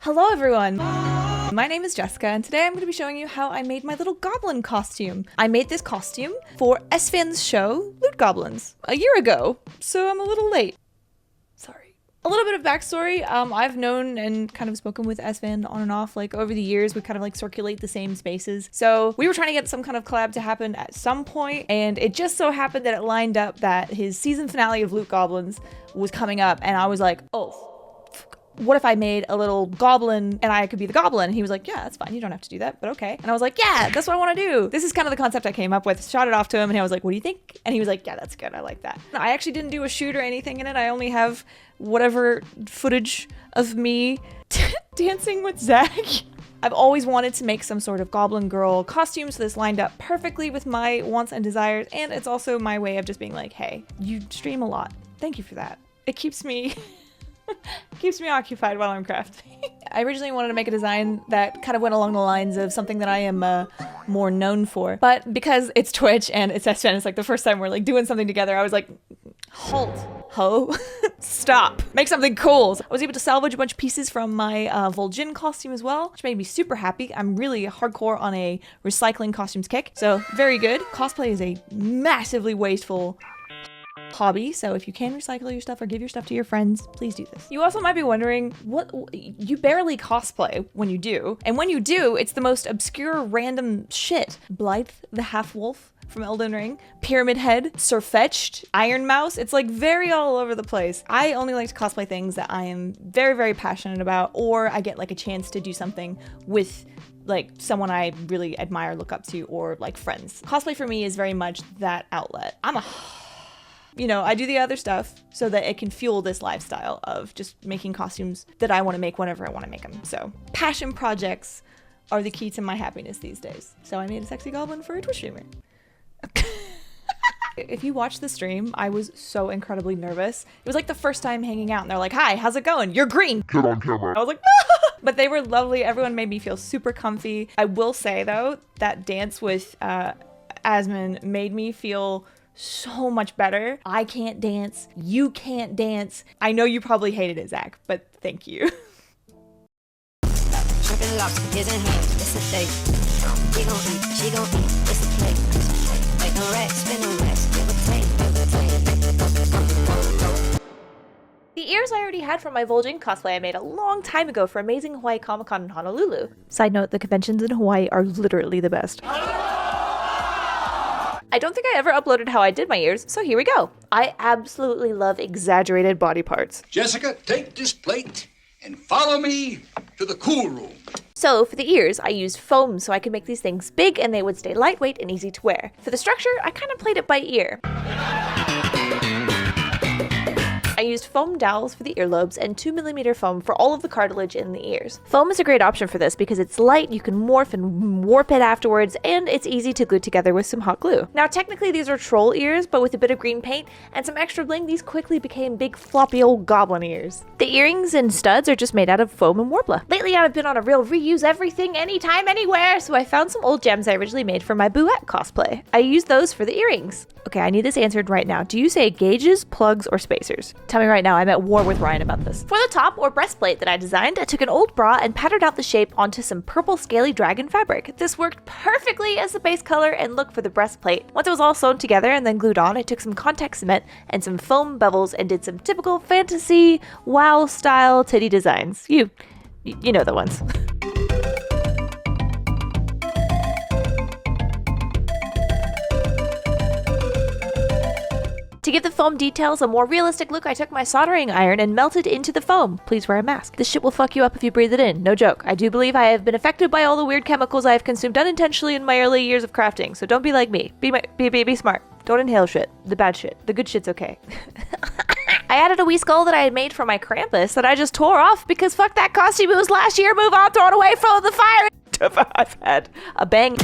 Hello everyone! My name is Jessica, and today I'm going to be showing you how I made my little goblin costume. I made this costume for Esfan's show, Loot Goblins, a year ago, so I'm a little late. Sorry. A little bit of backstory, I've known and kind of spoken with Esfan on and off, like over the years. We kind of like circulate the same spaces. So we were trying to get some kind of collab to happen at some point, and it just so happened that it lined up that his season finale of Loot Goblins was coming up, and I was like, oh, what if I made a little goblin and I could be the goblin? And he was like, yeah, that's fine. You don't have to do that, but okay. And I was like, yeah, that's what I want to do. This is kind of the concept I came up with. Shot it off to him and I was like, what do you think? And he was like, yeah, that's good. I like that. I actually didn't do a shoot or anything in it. I only have whatever footage of me dancing with Zach. I've always wanted to make some sort of goblin girl costume, so this lined up perfectly with my wants and desires. And it's also my way of just being like, hey, you stream a lot. Thank you for that. It keeps me occupied while I'm crafting. I originally wanted to make a design that kind of went along the lines of something that I am more known for. But because it's Twitch and it's Esfan, it's like the first time we're like doing something together, I was like, halt, ho, stop, make something cool. So I was able to salvage a bunch of pieces from my Vol'jin costume as well, which made me super happy. I'm really hardcore on a recycling costumes kick, so very good. Cosplay is a massively wasteful hobby, so if you can recycle your stuff or give your stuff to your friends, please do this. You also might be wondering, what, you barely cosplay when you do, and when you do, it's the most obscure random shit. Blythe the half-wolf from Elden Ring, Pyramid Head, Sirfetch'd, Iron Mouse, it's like very all over the place. I only like to cosplay things that I am very, very passionate about, or I get like a chance to do something with like someone I really admire, look up to, or like friends. Cosplay for me is very much that outlet. You know, I do the other stuff so that it can fuel this lifestyle of just making costumes that I want to make whenever I want to make them. So passion projects are the key to my happiness these days. So I made a sexy goblin for a Twitch streamer. If you watch the stream, I was so incredibly nervous. It was like the first time hanging out and they're like, hi, how's it going? You're green. Get on camera. I was like, but they were lovely. Everyone made me feel super comfy. I will say though, that dance with Asmon made me feel so much better. I can't dance. You can't dance. I know you probably hated it, Zach, but thank you. The ears I already had from my Vol'jin cosplay I made a long time ago for Amazing Hawaii Comic-Con in Honolulu. Side note, the conventions in Hawaii are literally the best. I don't think I ever uploaded how I did my ears, so here we go. I absolutely love exaggerated body parts. Jessica, take this plate and follow me to the cool room. So for the ears, I used foam so I could make these things big and they would stay lightweight and easy to wear. For the structure, I kind of played it by ear. I used foam dowels for the earlobes and 2mm foam for all of the cartilage in the ears. Foam is a great option for this because it's light, you can morph and warp it afterwards, and it's easy to glue together with some hot glue. Now technically these are troll ears, but with a bit of green paint and some extra bling, these quickly became big floppy old goblin ears. The earrings and studs are just made out of foam and Warbler. Lately I've been on a real reuse everything, anytime, anywhere, so I found some old gems I originally made for my Buette cosplay. I used those for the earrings. Okay, I need this answered right now. Do you say gauges, plugs, or spacers? Tell me right now, I'm at war with Ryan about this. For the top or breastplate that I designed, I took an old bra and patterned out the shape onto some purple scaly dragon fabric. This worked perfectly as the base color and look for the breastplate. Once it was all sewn together and then glued on, I took some contact cement and some foam bevels and did some typical fantasy, wow style titty designs. You know the ones. To give the foam details a more realistic look, I took my soldering iron and melted into the foam. Please wear a mask. This shit will fuck you up if you breathe it in. No joke. I do believe I have been affected by all the weird chemicals I have consumed unintentionally in my early years of crafting, so don't be like me. Be smart. Don't inhale shit. The bad shit. The good shit's okay. I added a wee skull that I had made for my Krampus that I just tore off because fuck that costume, it was last year, move on, throw it away, throw the fire. I've had a bang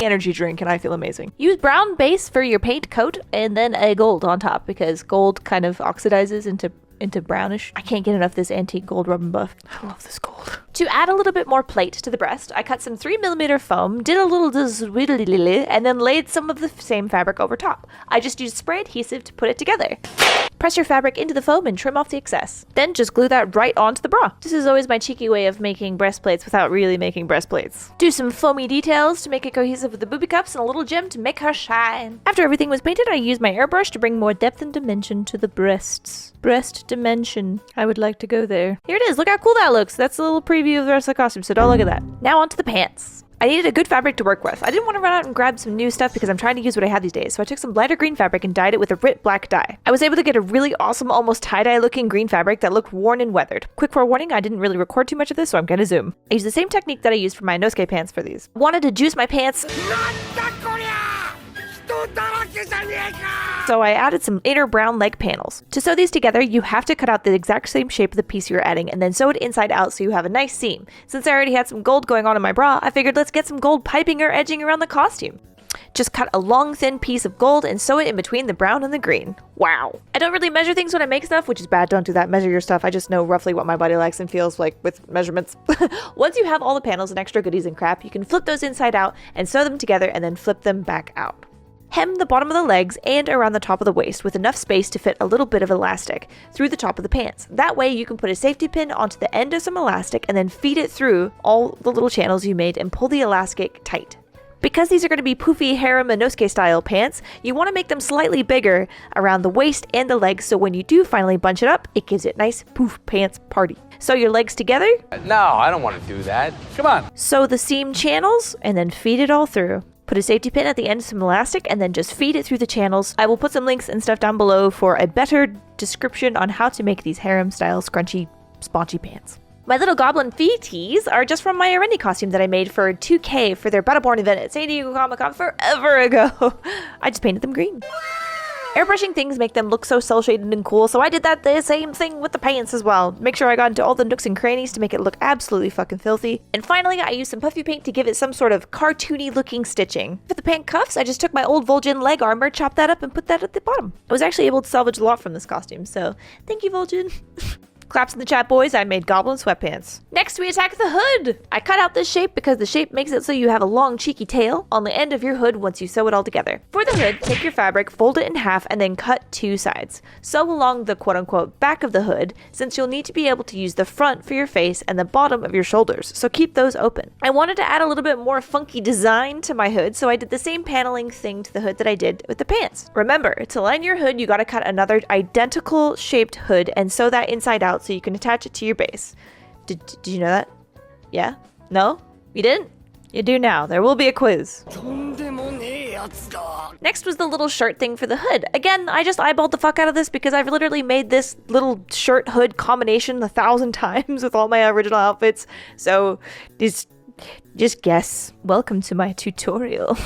energy drink and I feel amazing. Use brown base for your paint coat and then a gold on top because gold kind of oxidizes into brownish. I can't get enough of this antique gold rub and buff. I love this gold. To add a little bit more plate to the breast, I cut some 3mm foam, did a little and then laid some of the same fabric over top. I just used spray adhesive to put it together. Press your fabric into the foam and trim off the excess. Then just glue that right onto the bra. This is always my cheeky way of making breastplates without really making breastplates. Do some foamy details to make it cohesive with the booby cups and a little gem to make her shine. After everything was painted, I used my airbrush to bring more depth and dimension to the breasts. Breast dimension. I would like to go there. Here it is. Look how cool that looks. That's a little preview of the rest of the costume, so don't look at that. Now onto the pants. I needed a good fabric to work with. I didn't want to run out and grab some new stuff because I'm trying to use what I have these days, so I took some lighter green fabric and dyed it with a Rit black dye. I was able to get a really awesome, almost tie-dye looking green fabric that looked worn and weathered. Quick forewarning, I didn't really record too much of this, so I'm gonna zoom. I used the same technique that I used for my Nosuke pants for these. Wanted to juice my pants, so I added some inner brown leg panels. To sew these together, you have to cut out the exact same shape of the piece you're adding and then sew it inside out so you have a nice seam. Since I already had some gold going on in my bra, I figured let's get some gold piping or edging around the costume. Just cut a long, thin piece of gold and sew it in between the brown and the green. Wow. I don't really measure things when I make stuff, which is bad. Don't do that. Measure your stuff. I just know roughly what my body likes and feels like with measurements. Once you have all the panels and extra goodies and crap, you can flip those inside out and sew them together and then flip them back out. Hem the bottom of the legs and around the top of the waist with enough space to fit a little bit of elastic through the top of the pants. That way you can put a safety pin onto the end of some elastic and then feed it through all the little channels you made and pull the elastic tight. Because these are going to be poofy harem and Nosuke style pants, you want to make them slightly bigger around the waist and the legs so when you do finally bunch it up, it gives it nice poof pants party. Sew your legs together. No, I don't want to do that. Come on. Sew the seam channels and then feed it all through. Put a safety pin at the end of some elastic and then just feed it through the channels. I will put some links and stuff down below for a better description on how to make these harem style scrunchy, spaunchy pants. My little goblin feeties are just from my Arendi costume that I made for 2K for their Battleborn event at San Diego Comic-Con forever ago. I just painted them green. Airbrushing things make them look so cel-shaded and cool, so I did the same thing with the pants as well. Make sure I got into all the nooks and crannies to make it look absolutely fucking filthy. And finally, I used some puffy paint to give it some sort of cartoony looking stitching. For the pant cuffs, I just took my old Vol'jin leg armor, chopped that up, and put that at the bottom. I was actually able to salvage a lot from this costume, so thank you, Vol'jin. Claps in the chat, boys. I made goblin sweatpants. Next, we attack the hood. I cut out this shape because the shape makes it so you have a long, cheeky tail on the end of your hood once you sew it all together. For the hood, take your fabric, fold it in half, and then cut two sides. Sew along the quote-unquote back of the hood, since you'll need to be able to use the front for your face and the bottom of your shoulders, so keep those open. I wanted to add a little bit more funky design to my hood, so I did the same paneling thing to the hood that I did with the pants. Remember, to line your hood, you gotta cut another identical shaped hood and sew that inside out so you can attach it to your base. Did you know that? Yeah? No? You didn't? You do now. There will be a quiz. Next was the little shirt thing for the hood. Again, I just eyeballed the fuck out of this because I've literally made this little shirt hood combination 1,000 times with all my original outfits. So just guess. Welcome to my tutorial.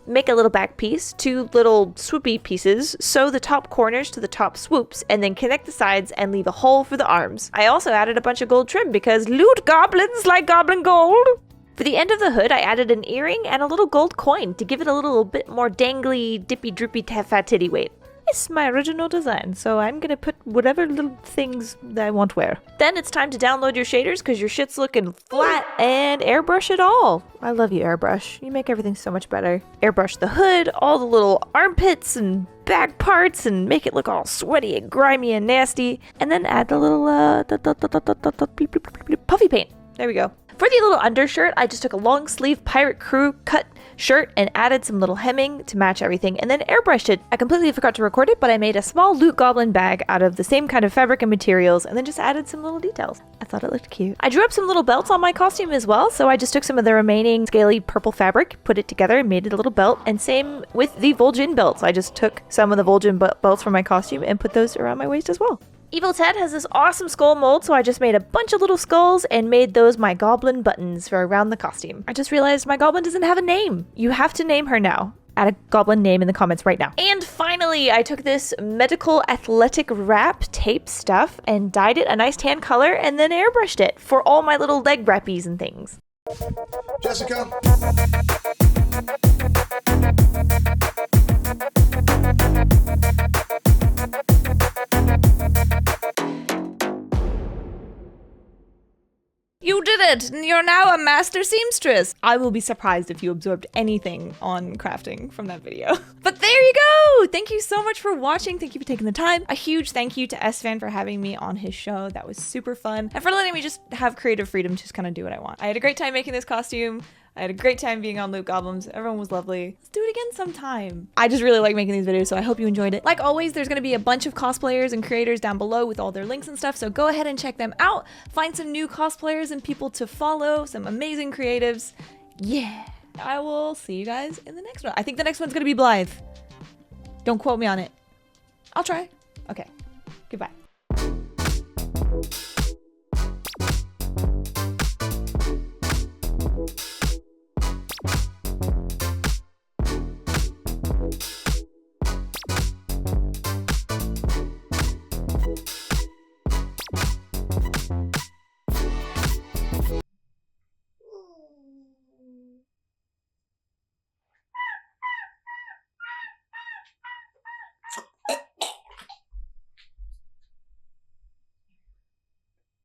Make a little back piece, two little swoopy pieces, sew the top corners to the top swoops, and then connect the sides and leave a hole for the arms. I also added a bunch of gold trim because loot goblins like goblin gold. For the end of the hood, I added an earring and a little gold coin to give it a little bit more dangly, dippy, droopy, fat titty weight. It's my original design, so I'm gonna put whatever little things that I want to wear. Then it's time to download your shaders because your shit's looking flat and airbrush it all. I love you, airbrush. You make everything so much better. Airbrush the hood, all the little armpits and back parts and make it look all sweaty and grimy and nasty. And then add the little puffy paint. There we go. For the little undershirt, I just took a long sleeve pirate crew cut shirt and added some little hemming to match everything and then airbrushed it. I completely forgot to record it, but I made a small loot goblin bag out of the same kind of fabric and materials and then just added some little details. I thought it looked cute. I drew up some little belts on my costume as well, so I just took some of the remaining scaly purple fabric, put it together and made it a little belt, and same with the Vol'jin belts. I just took some of the Vol'jin belts from my costume and put those around my waist as well. Evil Ted has this awesome skull mold, so I just made a bunch of little skulls and made those my goblin buttons for around the costume. I just realized my goblin doesn't have a name. You have to name her now. Add a goblin name in the comments right now. And finally, I took this medical athletic wrap tape stuff and dyed it a nice tan color and then airbrushed it for all my little leg wrappies and things. Jessica. You did it! You're now a master seamstress! I will be surprised if you absorbed anything on crafting from that video. But there you go! Thank you so much for watching. Thank you for taking the time. A huge thank you to Svan for having me on his show. That was super fun. And for letting me just have creative freedom to just kind of do what I want. I had a great time making this costume. I had a great time being on Loot Goblins. Everyone was lovely. Let's do it again sometime. I just really like making these videos, so I hope you enjoyed it. Like always, there's gonna be a bunch of cosplayers and creators down below with all their links and stuff, so go ahead and check them out. Find some new cosplayers and people to follow, some amazing creatives. Yeah. I will see you guys in the next one. I think the next one's gonna be Blythe. Don't quote me on it. I'll try. Okay. Goodbye.